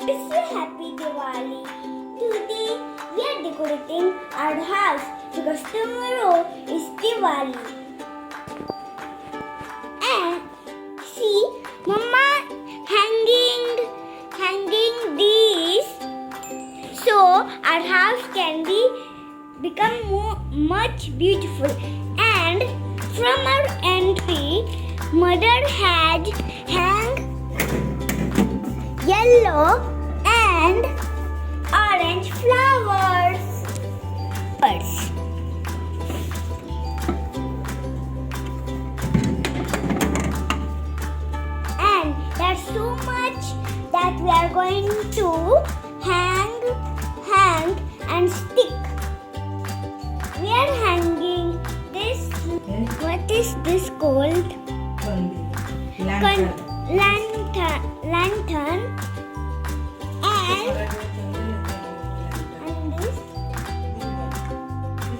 It's a happy Diwali. Today we are decorating our house because tomorrow is Diwali. And see, Mama hanging these so our house can become much beautiful. And from our entry, Mother had hang yellow and orange flowers. And there's so much that we are going to hang and stick. We are hanging this. What is this called? Lantern. And this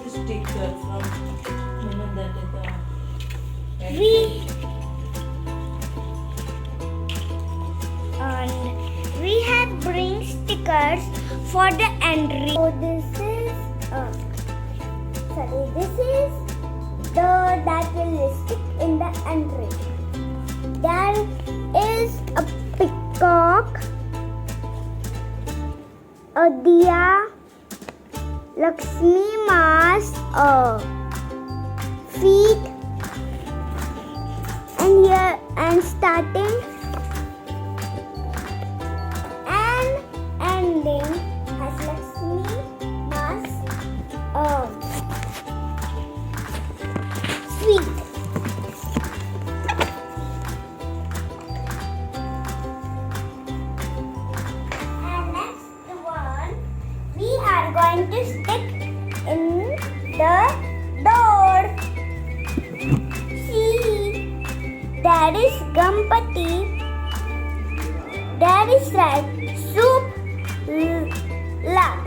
is sticker from we have bring stickers for the entry. So this is the that will stick in the entry. There is a peacock, a diya, Lakshmi Ma's feet, and here and starting and ending has Lakshmi Ma's feet. Going to stick in the door. See, there is Gampati. There is like soup lap.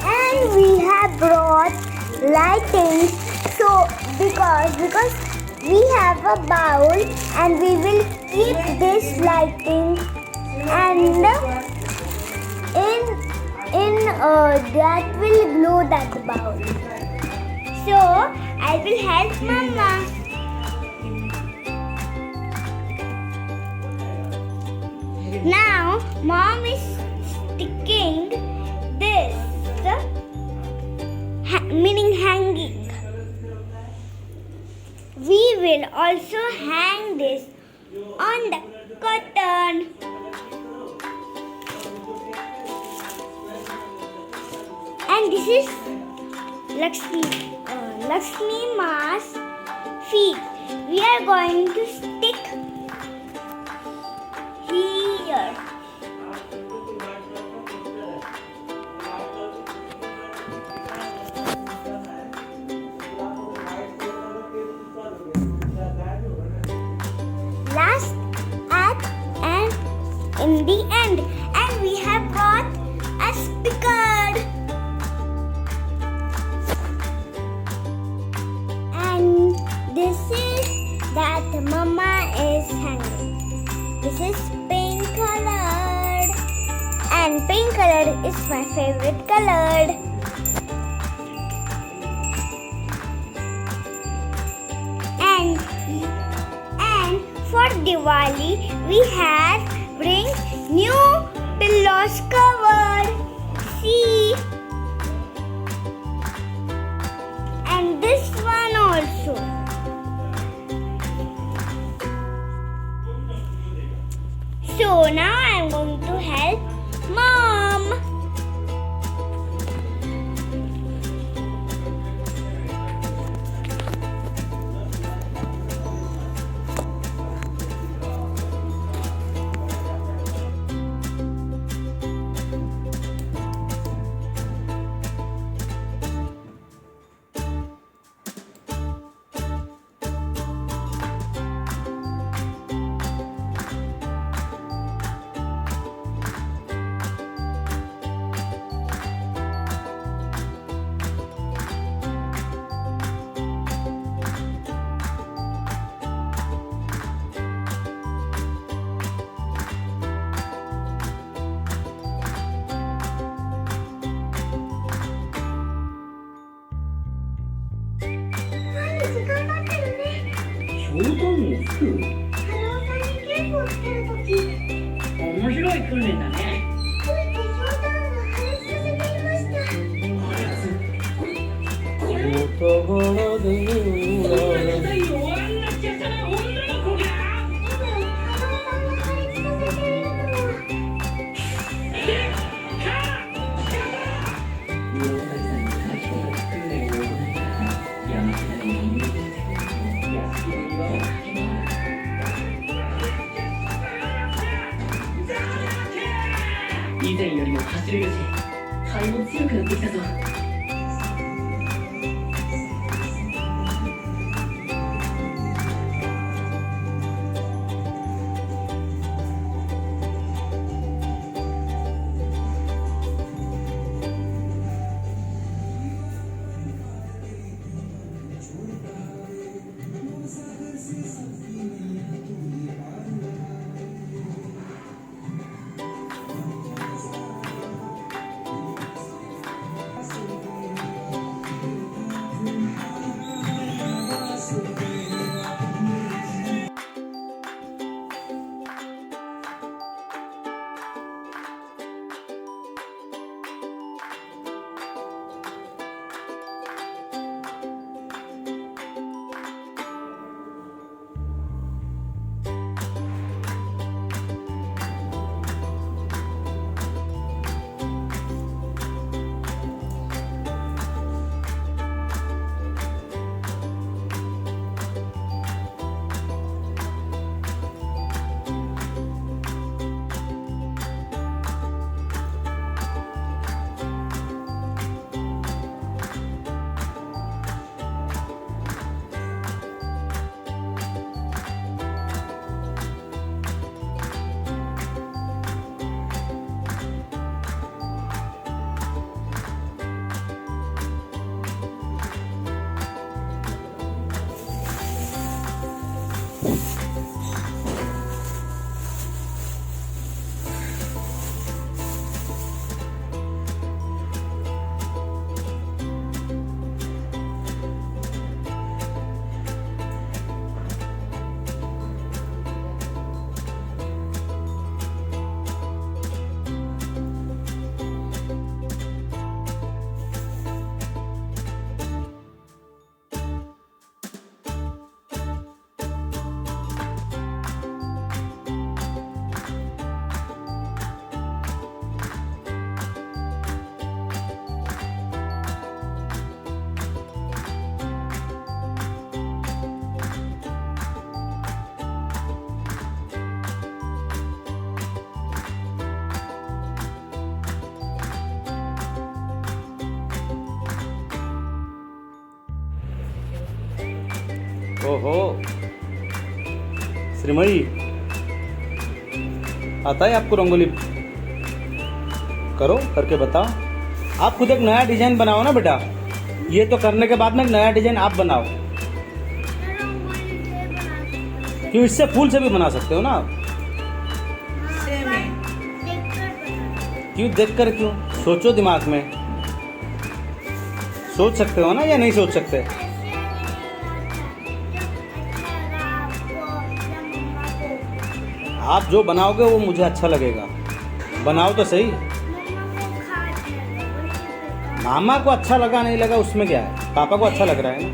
And we have brought lighting. So because we have a bowl and we will keep this lighting and in that will glow that bowl. So I will help Mama. Now Mom is sticking this, meaning hanging. We will also hang this on the curtain. And this is Lakshmi Ma's feet. We are going to stick here. Last and in the end, and we have brought a speaker, and this is that Mama is hanging. This is pink colored, and pink color is my favorite color. And for Diwali, we have bring new pillows cover. See, and this one also. So now I am going to help Mom. ボートンを吹く。花輪さんに稽古をつけるとき、面白い訓練だね。吹いてひょうたんを破裂させていました。お宝でよ、あんな小さな女の子が。今、花輪さんが破裂させているのは、大谷さんに先ほど訓練を行った山下に入れて屋敷の庭を駆け回る。以前よりも走れるし、肺も強くなってきたぞ。ओहो Sreemayee, आता है आपको रंगोली? करो, करके बताओ। आप खुद एक नया डिजाइन बनाओ ना बेटा। ये तो करने के बाद में एक नया डिजाइन आप बनाओ। क्यों, इससे फूल से भी बना सकते हो ना आप। क्यों देखकर, क्यों? सोचो दिमाग में, सोच सकते हो ना या नहीं सोच सकते? आप जो बनाओगे वो मुझे अच्छा लगेगा। बनाओ तो सही। मामा को अच्छा लगा नहीं लगा उसमें क्या है, पापा को अच्छा लग रहा है ना।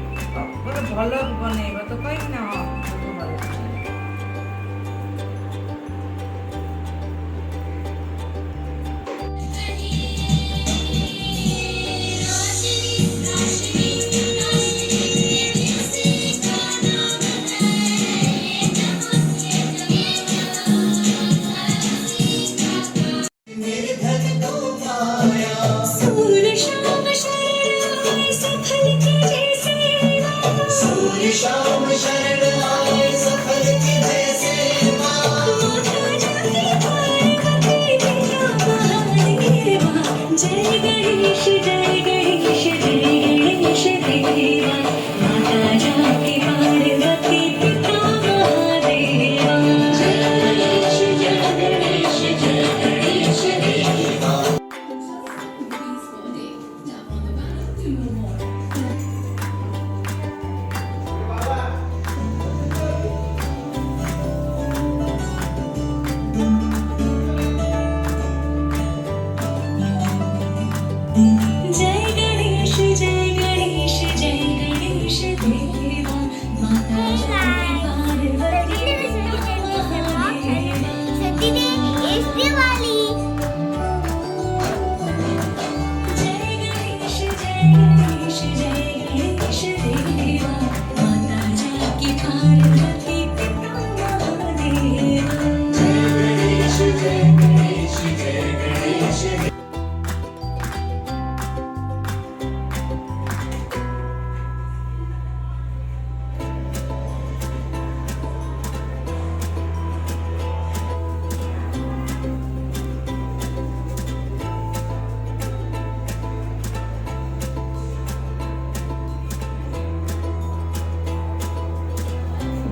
शाम शरण आए सफल की जैसे जय गणेश जय गणेश जय गणेश देवा माता जाके पार्वती पिता महादेवा जय गणेश जय गणेश जय गणेश देवा। जय गणेश जय गणेश देवा माता Janaki Parvati So today is Diwali. जय गणेश देवा माता जानकी पार्वती पिता महादेवा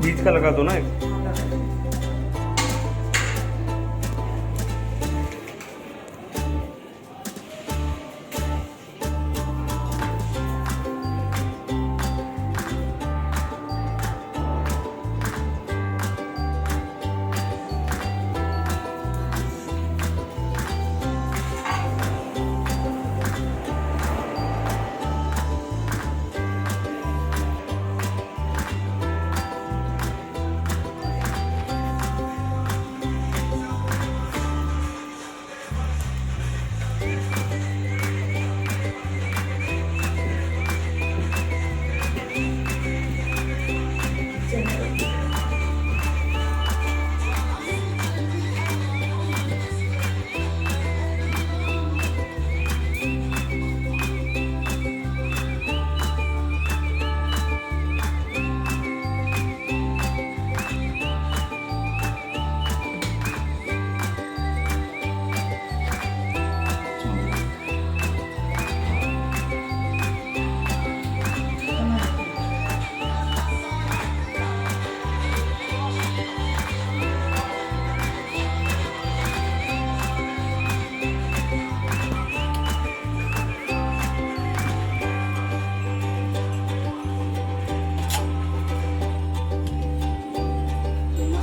बीच का लगा दो ना एक।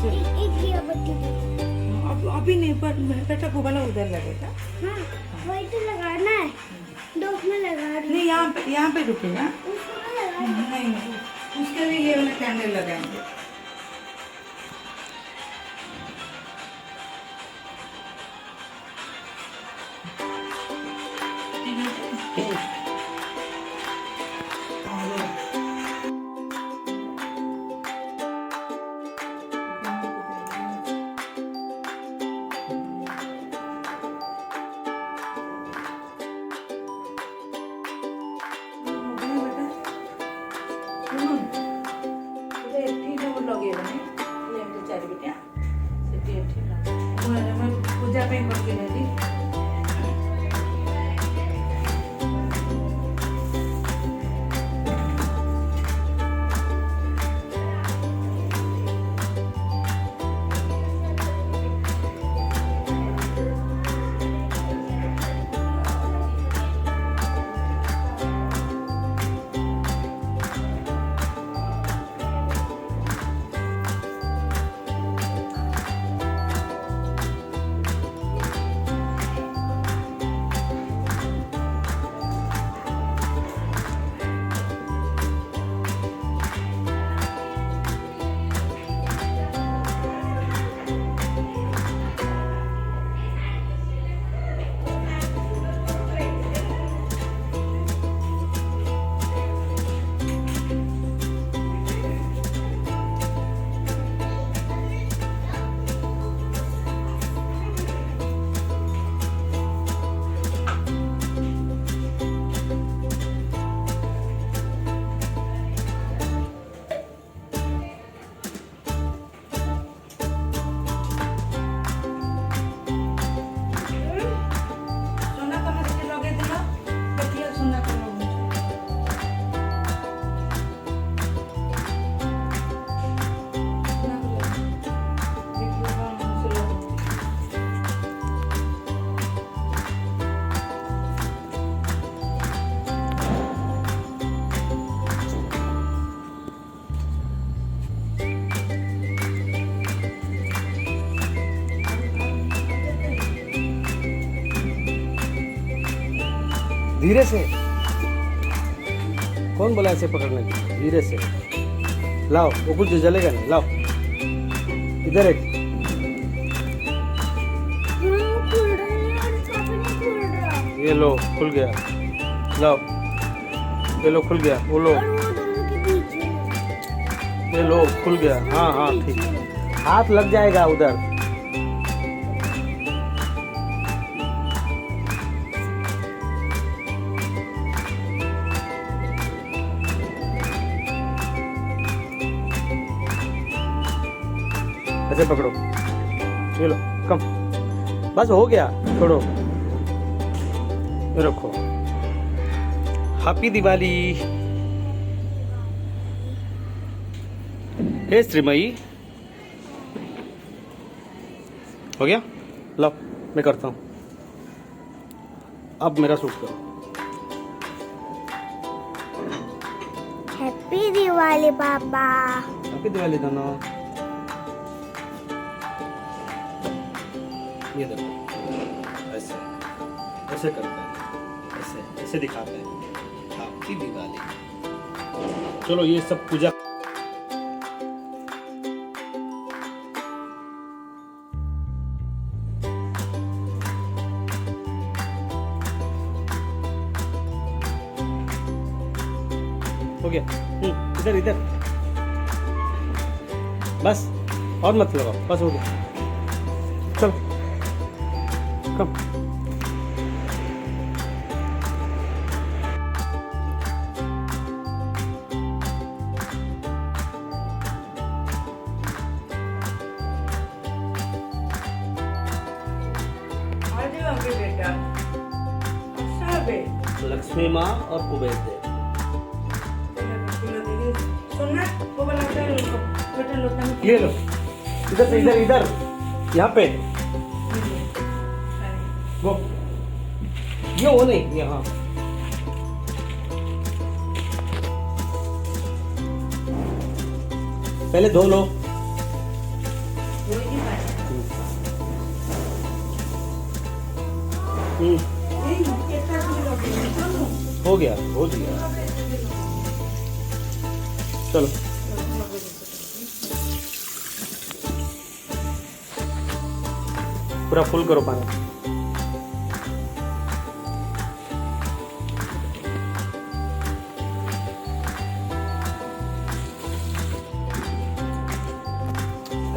एक दिया बत्ती दे। अभी नहीं, पर बेटा को वाला उधर लगेगा। हाँ, वही तो लगाना है। दो में लगा रही नहीं, यहाँ पे रुकेगा। उसको ना लगा नहीं नहीं, उसके लिए ये वाला कैंडल लगाएंगे। धीरे से। कौन बोला ऐसे पकड़ने के लिए? धीरे से लाओ, वो कुछ जलेगा नहीं। लाओ इधर एक। खुल रहा है और इसका भी नहीं खुल रहा। ये लो खुल गया। लाओ ये लो खुल गया। वो लो और वो दोनों के बीच में। ये लो खुल गया। हाँ हाँ ठीक। हाथ लग जाएगा उधर। ऐसे पकड़ो। ये लो कम। बस हो गया, छोड़ो। ये रखो। हैप्पी दिवाली। हे श्रीमयी, हो गया? लो मैं करता हूँ। अब मेरा सूट करो। हैप्पी दिवाली पापा। हैप्पी दिवाली दोनों। ये देखो ऐसे ऐसे करते हैं, ऐसे ऐसे दिखाते हैं। हैप्पी दिवाली। चलो ये सब पूजा। हो गया। इधर इधर। बस और मत लगाओ, बस हो गया। चलो कम। आ जाओ अभी बेटा। अच्छा बे। लक्ष्मी माँ और कुबेर देव। सुनना वो बनाता है बेटा लोटा में। ये लो इधर से, इधर इधर यहाँ पे। वो ये वो नहीं, यहाँ। पहले धो लो। हो गया, हो दिया। चलो पूरा फुल करो पानी।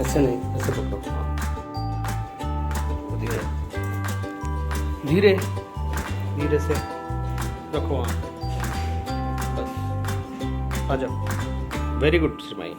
ऐसे नहीं, ऐसे पकड़ो। हाँ। धीरे धीरे धीरे से रखो। वहाँ बस आ जाओ। Very good Shrimai.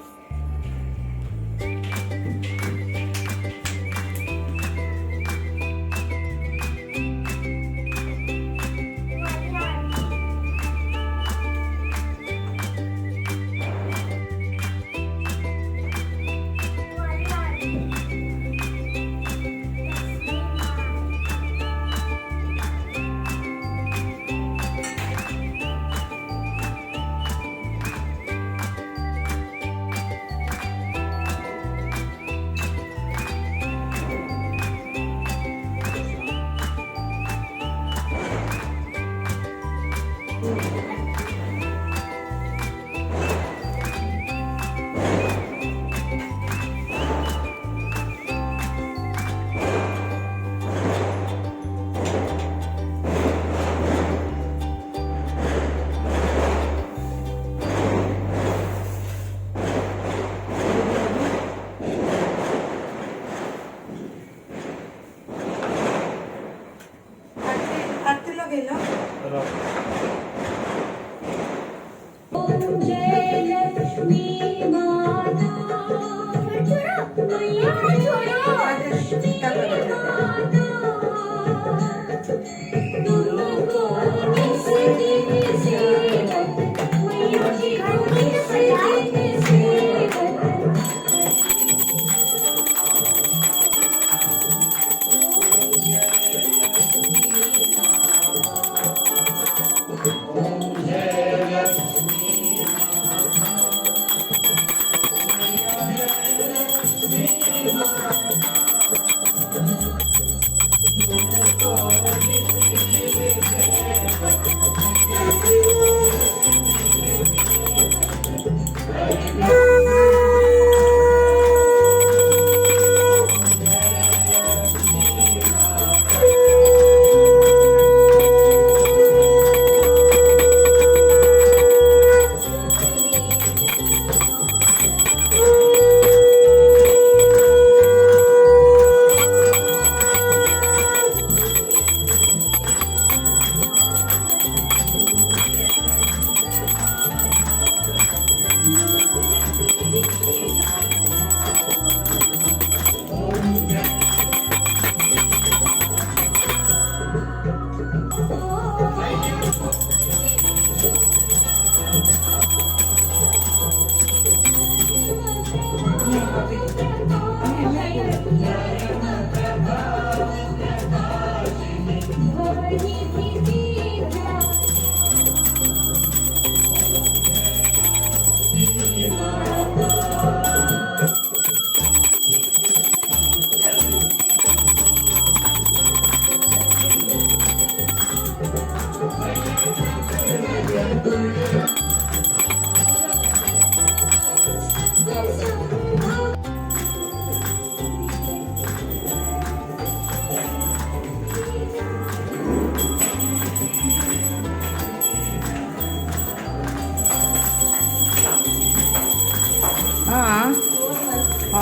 आरती लगेलो। जय लक्ष्मी माता मैया लक्ष्मी माता तुमको किसकी सेवक मैया जी को किसकी सेवक।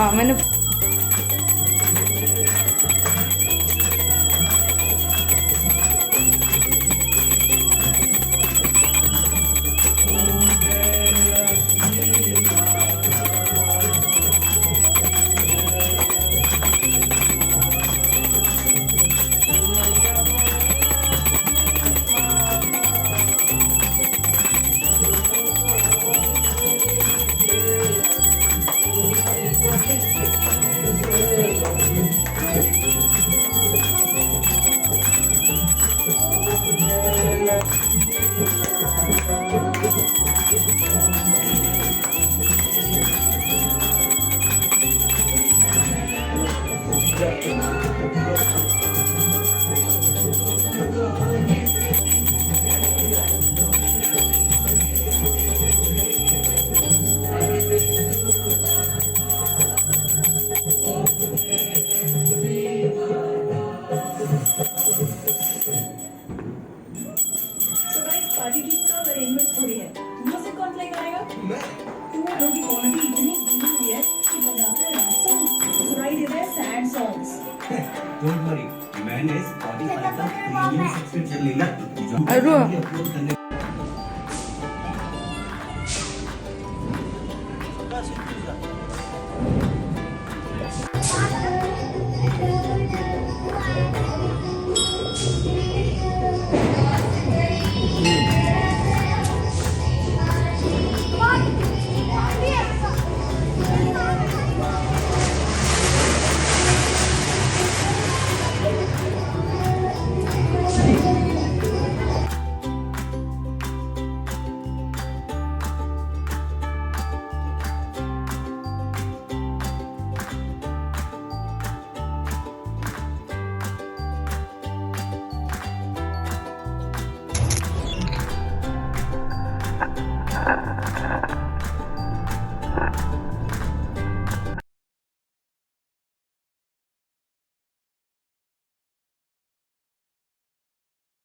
हाँ मैंने So guys, पार्टी की सब अरेंजमेंट्स हो रही है। म्यूजिक कौन प्ले करेगा? मैं। गानों की क्वालिटी इतनी बुरी हुई है कि बजाते हैं रैप सॉन्ग, सुनाई देते हैं सैड सॉन्ग्स। डोंट वरी, मैंने Spotify का प्रीमियम सब्सक्रिप्शन ले लिया। अरुआ। अपलोड करने